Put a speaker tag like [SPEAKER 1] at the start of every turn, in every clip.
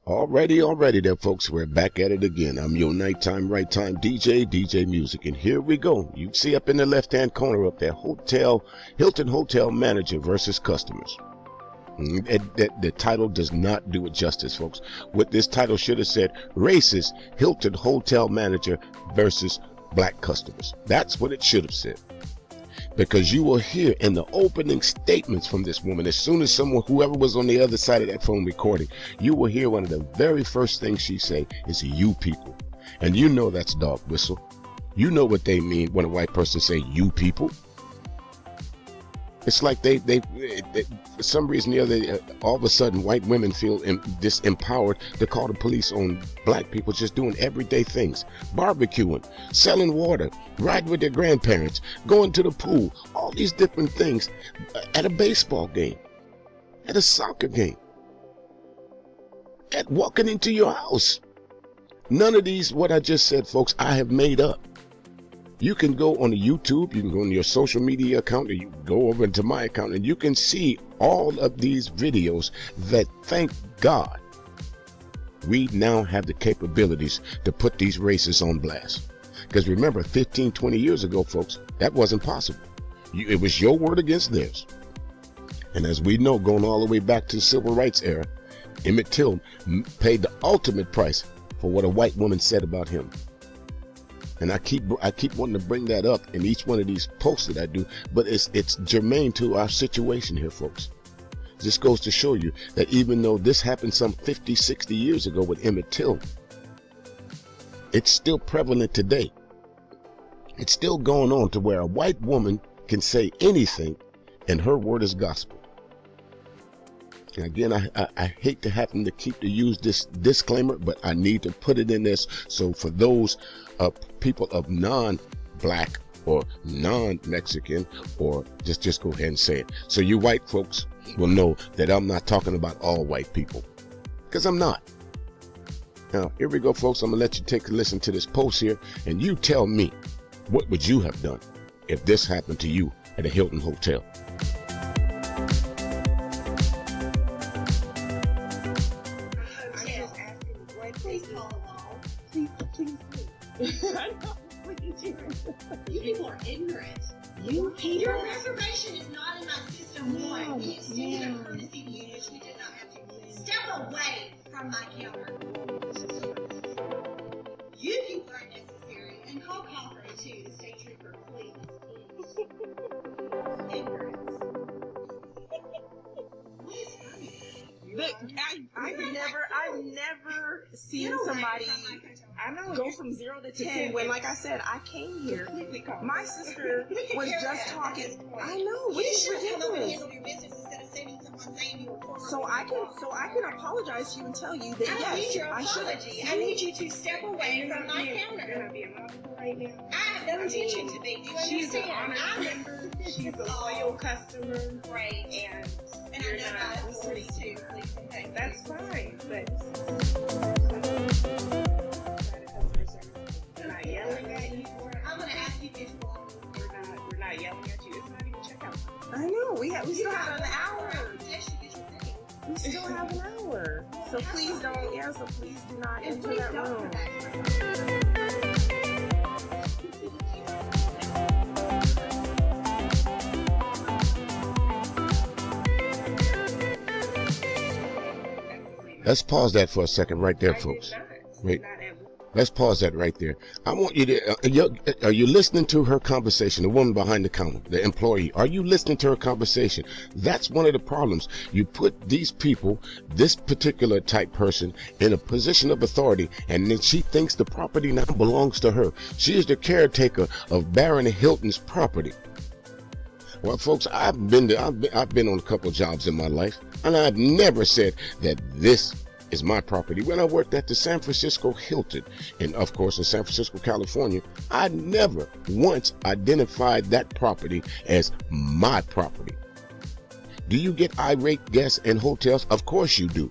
[SPEAKER 1] Already there, folks. We're back at it again. I'm your nighttime, right time DJ Music. And here we go. You see up in the left-hand corner up there, Hilton Hotel Manager versus Customers. The title does not do it justice, folks. What this title should have said, Racist Hilton Hotel Manager versus Black Customers. That's what it should have said. Because you will hear in the opening statements from this woman, as soon as whoever was on the other side of that phone recording, you will hear one of the very first things she say is "you people." And you know that's dog whistle. You know what they mean when a white person say "you people." It's like they for some reason or other, all of a sudden white women feel disempowered to call the police on black people just doing everyday things. Barbecuing, selling water, riding with their grandparents, going to the pool, all these different things at a baseball game, at a soccer game, at walking into your house. None of these, what I just said, folks, I have made up. You can go on the YouTube, you can go on your social media account, or you can go over into my account, and you can see all of these videos that, thank God, we now have the capabilities to put these races on blast. Because remember, 15, 20 years ago, folks, that wasn't possible. It was your word against theirs. And as we know, going all the way back to the Civil Rights era, Emmett Till paid the ultimate price for what a white woman said about him. And I keep wanting to bring that up in each one of these posts that I do, but it's germane to our situation here, folks. This goes to show you that even though this happened some 50, 60 years ago with Emmett Till, it's still prevalent today. It's still going on to where a white woman can say anything and her word is gospel. And again, I hate to have to keep to use this disclaimer, but I need to put it in this. So for those people of non-black or non-Mexican, or just go ahead and say it. So you white folks will know that I'm not talking about all white people, because I'm not. Now, here we go, folks. I'm going to let you take a listen to this post here, and you tell me, what would you have done if this happened to you at a Hilton hotel?
[SPEAKER 2] I know. What are you doing? You people are ignorant. Your reservation is not in my system. One, we extended a courtesy to you, which we did not have to. Step away from my counter. You people are necessary, and call Copper too, the state trooper, please. Ignorance. What is funny?
[SPEAKER 3] Look, I've never seen somebody go from 0 to 10 when, like I said, I came here. My sister was just talking. I know, which is ridiculous. So I can apologize to you and tell you that yes, I should.
[SPEAKER 2] I need you to step away from my counter.
[SPEAKER 3] You're not being honest right now.
[SPEAKER 2] I have no intention to be. Do you
[SPEAKER 3] She's an
[SPEAKER 2] understand?
[SPEAKER 3] honest member. She's a loyal customer.
[SPEAKER 2] Great.
[SPEAKER 3] And
[SPEAKER 2] I know my authority too. Please and thank you.
[SPEAKER 3] that's fine, but we're not yelling at you.
[SPEAKER 2] I'm going to ask you this one.
[SPEAKER 3] We're not yelling at you. It's not even checkout. I know. We still have an hour. We still have an hour. So please don't. Yeah. So please do not enter that room.
[SPEAKER 1] Let's pause that for a second right there, folks. Wait. Let's pause that right there. I want you to, are you listening to her conversation, the woman behind the counter, the employee? Are you listening to her conversation? That's one of the problems. You put these people, this particular type person, in a position of authority, and then she thinks the property now belongs to her. She is the caretaker of Baron Hilton's property. Well, folks, I've been on a couple of jobs in my life, and I've never said that this is my property. When I worked at the San Francisco Hilton, and of course in San Francisco, California, I never once identified that property as my property. Do you get irate guests in hotels? Of course you do.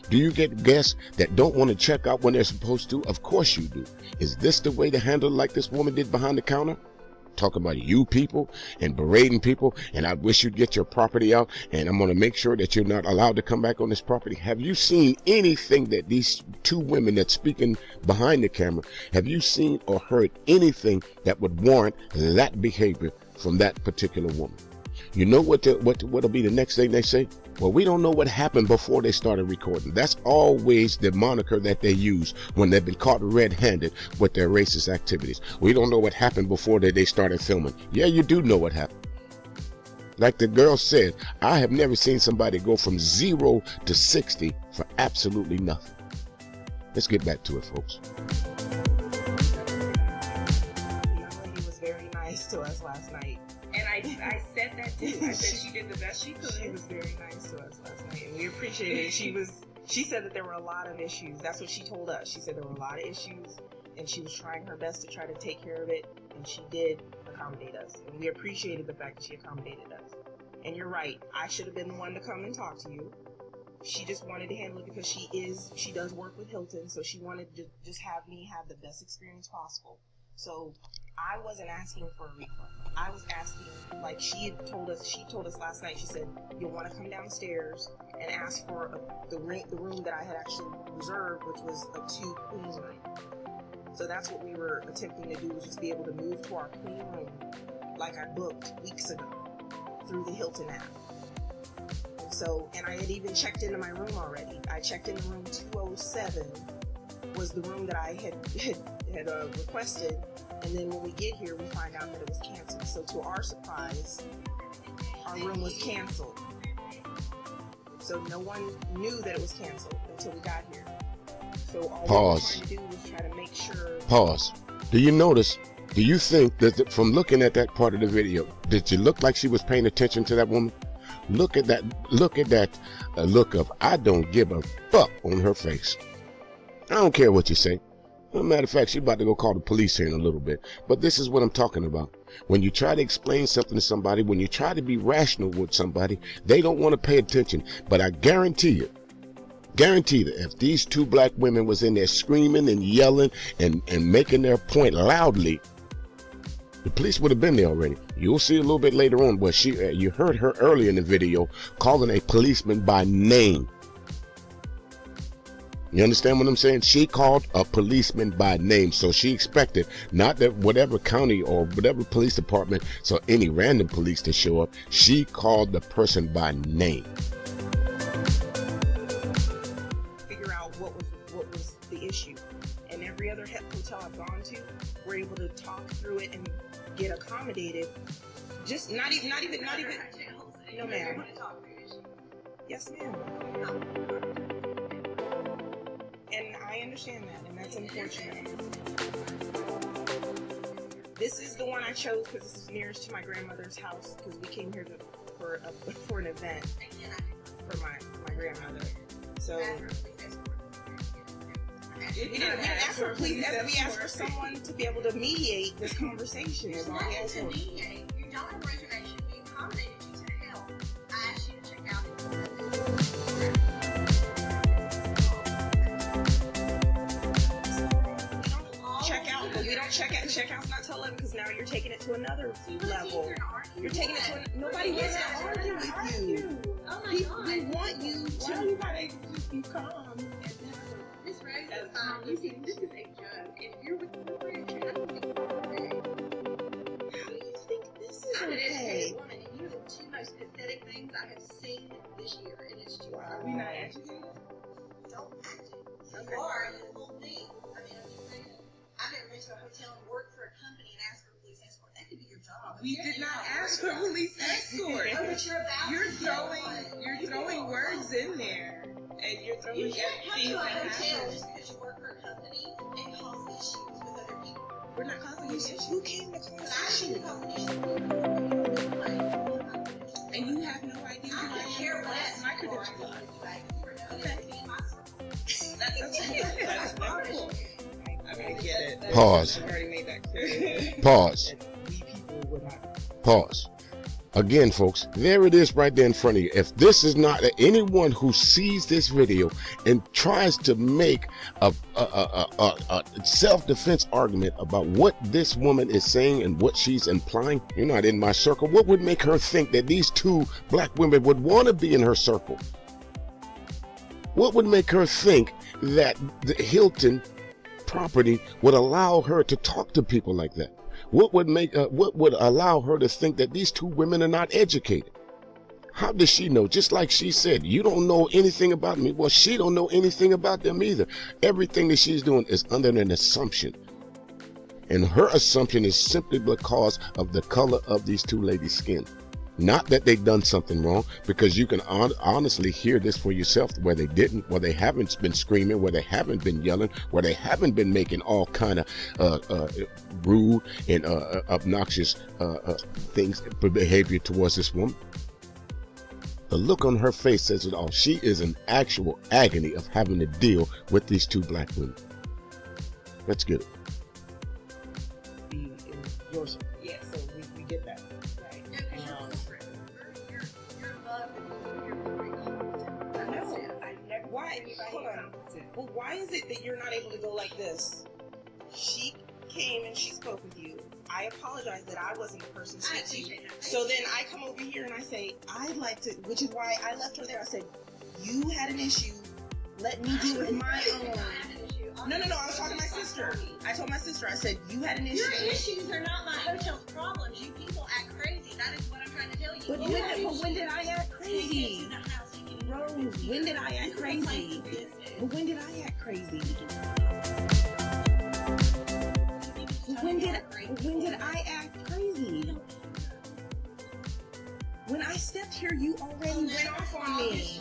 [SPEAKER 1] Do you get guests that don't want to check out when they're supposed to? Of course you do. Is this the way to handle it like this woman did behind the counter? talking about you people and berating people, and I wish you'd get your property out, and I'm going to make sure that you're not allowed to come back on this property. Have you seen anything that these two women that's speaking behind the camera, have you seen or heard anything that would warrant that behavior from that particular woman? You know what'll be the next thing they say? Well, we don't know what happened before they started recording. That's always the moniker that they use when they've been caught red-handed with their racist activities. We don't know what happened before they started filming. Yeah, you do know what happened. Like the girl said, I have never seen somebody go from 0 to 60 for absolutely nothing. Let's get back to it, folks.
[SPEAKER 3] The young lady was very nice to us last night. And I said that too. I said she did the best she could. She was very nice to us last night, and we appreciated it. She said that there were a lot of issues. That's what she told us. She said there were a lot of issues, and she was trying her best to try to take care of it, and she did accommodate us. And we appreciated the fact that she accommodated us. And you're right. I should have been the one to come and talk to you. She just wanted to handle it because she does work with Hilton, so she wanted to just have me have the best experience possible. So I wasn't asking for a refund. I was asking, like she told us last night, she said, you'll want to come downstairs and ask for the room that I had actually reserved, which was a 2-queen room. So that's what we were attempting to do, was just be able to move to our queen room like I booked weeks ago through the Hilton app. And I had even checked into my room already. I checked into room 207, was the room that I had requested, and then when we get here, we find out that it was canceled. So to our surprise, our room was canceled. So no one knew that it was canceled until we got here. So all we were trying to do was try to make sure.
[SPEAKER 1] Pause. Do you notice? Do you think that from looking at that part of the video, did it look like she was paying attention to that woman? Look at that look of I don't give a fuck on her face. I don't care what you say. As a matter of fact, she's about to go call the police here in a little bit. But this is what I'm talking about. When you try to explain something to somebody, when you try to be rational with somebody, they don't want to pay attention. But I guarantee that if these two black women was in there screaming and yelling and making their point loudly, the police would have been there already. You'll see a little bit later on where you heard her earlier in the video calling a policeman by name. You understand what I'm saying? She called a policeman by name. So she expected not that whatever county or whatever police department, so any random police to show up. She called the person by name.
[SPEAKER 3] Figure out what was the issue. And every other hotel I've gone to, we're able to talk through it and get accommodated. Just not even. No, ma'am. Yes, ma'am. And I understand that, and that's unfortunate. This is the one I chose because this is nearest to my grandmother's house, because we came here for an event for my grandmother. So we didn't ask for police. We asked for someone to be able to mediate this conversation.
[SPEAKER 2] There's nothing to mediate. You don't have a reservation. We accommodated you to help. I asked you to check out.
[SPEAKER 3] Checkout's not till 11 because now you're taking it to another level. You're taking it to nobody wants to argue with you.
[SPEAKER 2] Oh my God.
[SPEAKER 3] We want you to.
[SPEAKER 2] Why are you not able to just be calm and Miss Rose is fine. You see, this is a joke. If you're with your friend, I don't think it's okay.
[SPEAKER 3] How do you think this is
[SPEAKER 2] I'm an
[SPEAKER 3] okay?
[SPEAKER 2] educated woman, and you are the two most pathetic things I have seen this year, and it's just
[SPEAKER 3] We not educated?
[SPEAKER 2] don't act it. You are this whole thing. I mean, I'm just saying. I've never been to a hotel and worked for a company and asked for a police escort. That could be your job.
[SPEAKER 4] We did not ask for police escort.
[SPEAKER 2] Oh, but you're about
[SPEAKER 4] You're throwing words in there, and you're throwing
[SPEAKER 2] You can't come
[SPEAKER 4] things
[SPEAKER 2] to a
[SPEAKER 4] that
[SPEAKER 2] hotel
[SPEAKER 4] happen.
[SPEAKER 2] just because you work for a company and cause issues with other people.
[SPEAKER 3] We're not causing issues. Who came to cause
[SPEAKER 2] But I
[SPEAKER 3] issues?
[SPEAKER 2] shouldn't cause an issue.
[SPEAKER 4] And you have no idea
[SPEAKER 2] I
[SPEAKER 4] who I
[SPEAKER 2] could care
[SPEAKER 4] am.
[SPEAKER 2] less.
[SPEAKER 4] My credentials are. That's wonderful. I get it.
[SPEAKER 1] Pause.
[SPEAKER 4] I've already made that clear.
[SPEAKER 1] Pause.
[SPEAKER 3] We people would not.
[SPEAKER 1] Pause. Again, folks, there it is right there in front of you. If this is not anyone who sees this video and tries to make a self-defense argument about what this woman is saying and what she's implying, you're not in my circle. What would make her think that these two black women would want to be in her circle? What would make her think that the Hilton property would allow her to talk to people like that? What would allow her to think that these two women are not educated? How does she know? Just like she said, you don't know anything about me. Well, she don't know anything about them either. Everything that she's doing is under an assumption. And her assumption is simply because of the color of these two ladies' skin. Not that they've done something wrong, because you can honestly hear this for yourself, where they didn't, where they haven't been screaming, where they haven't been yelling, where they haven't been making all kind of rude and obnoxious behavior towards this woman. The look on her face says it all. She is in actual agony of having to deal with these two black women. Let's get it.
[SPEAKER 3] Yeah, so we get that. Well, why is it that you're not able to go like this? She came and she spoke with you. I apologize that I wasn't the person to speak to you. So then I come over here and I say, I'd like to, which is why I left her there. I said, you had an issue. Let me deal with my own. No, I was talking to my sister. I told my sister, I said, you had an issue.
[SPEAKER 2] Your issues are not my hotel's problems. You people act crazy. That is what I'm trying to tell you.
[SPEAKER 3] But when did I act crazy? Rose, when did I act crazy? But when did I act crazy? When did I act crazy? When I stepped here, you already went off on me.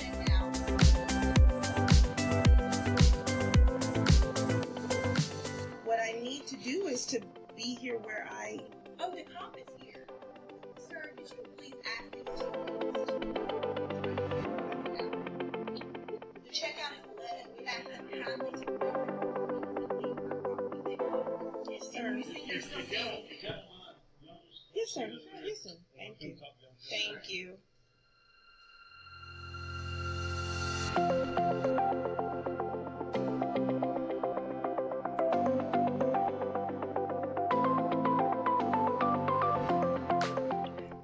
[SPEAKER 3] What I need to do is to be here where I...
[SPEAKER 2] Oh, the cop is here. Sir, could you please ask him to check out his 11? We have them kindly to... Yes, sir.
[SPEAKER 3] Yes, sir. Yes, sir. Thank you. Thank you.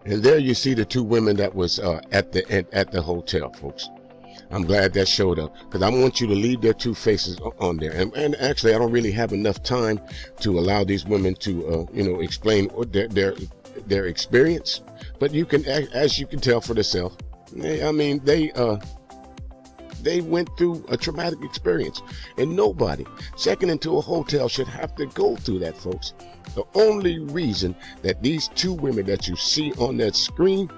[SPEAKER 1] And there you see the two women that was at the hotel, folks. I'm glad that showed up, because I want you to leave their two faces on there. And actually, I don't really have enough time to allow these women to, explain their experience. But you can, as you can tell for yourself, I mean, they went through a traumatic experience, and nobody checking into a hotel should have to go through that, folks. The only reason that these two women that you see on that screen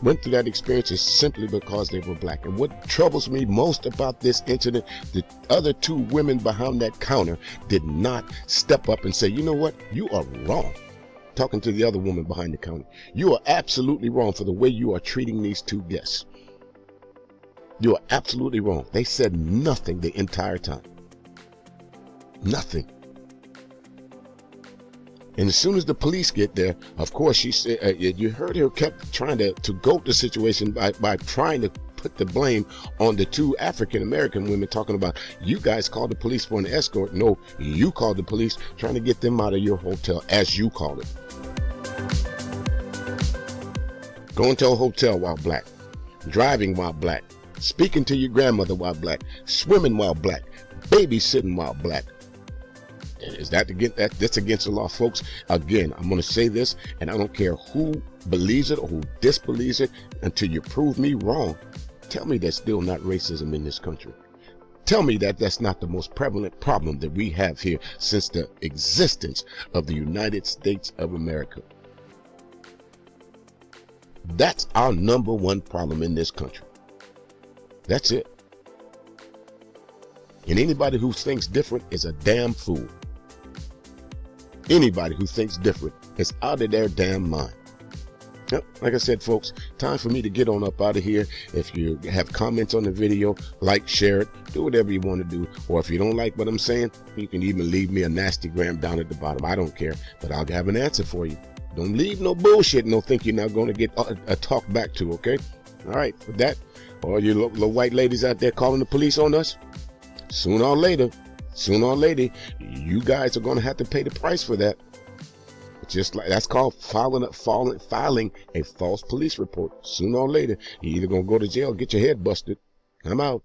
[SPEAKER 1] went through that experience is simply because they were black. And what troubles me most about this incident, the other two women behind that counter did not step up and say, you know what, you are wrong. Talking to the other woman behind the counter, you are absolutely wrong for the way you are treating these two guests. You are absolutely wrong. They said nothing the entire time. Nothing. And as soon as the police get there, of course, she said, you heard her kept trying to goat the situation by trying to put the blame on the two African-American women, talking about, you guys called the police for an escort. No, you called the police trying to get them out of your hotel, as you call it. Going to a hotel while black, driving while black, speaking to your grandmother while black, swimming while black, babysitting while black. Is that that's against the law, folks? Again, I'm going to say this, and I don't care who believes it or who disbelieves it, until you prove me wrong. Tell me there's still not racism in this country. Tell me that that's not the most prevalent problem that we have here since the existence of the United States of America. That's our number one problem in this country. That's it. And anybody who thinks different is a damn fool. Anybody who thinks different is out of their damn mind. Yep, like I said, folks, time for me to get on up out of here. If you have comments on the video, like, share it, do whatever you want to do. Or if you don't like what I'm saying, you can even leave me a nasty gram down at the bottom. I don't care, but I'll have an answer for you. Don't leave no bullshit and don't think you're not going to get a talk back to, okay? All right, with that, all you little white ladies out there calling the police on us, sooner or later, you guys are going to have to pay the price for that. Just like that's called filing a false police report. Sooner or later, you're either going to go to jail or get your head busted. I'm out.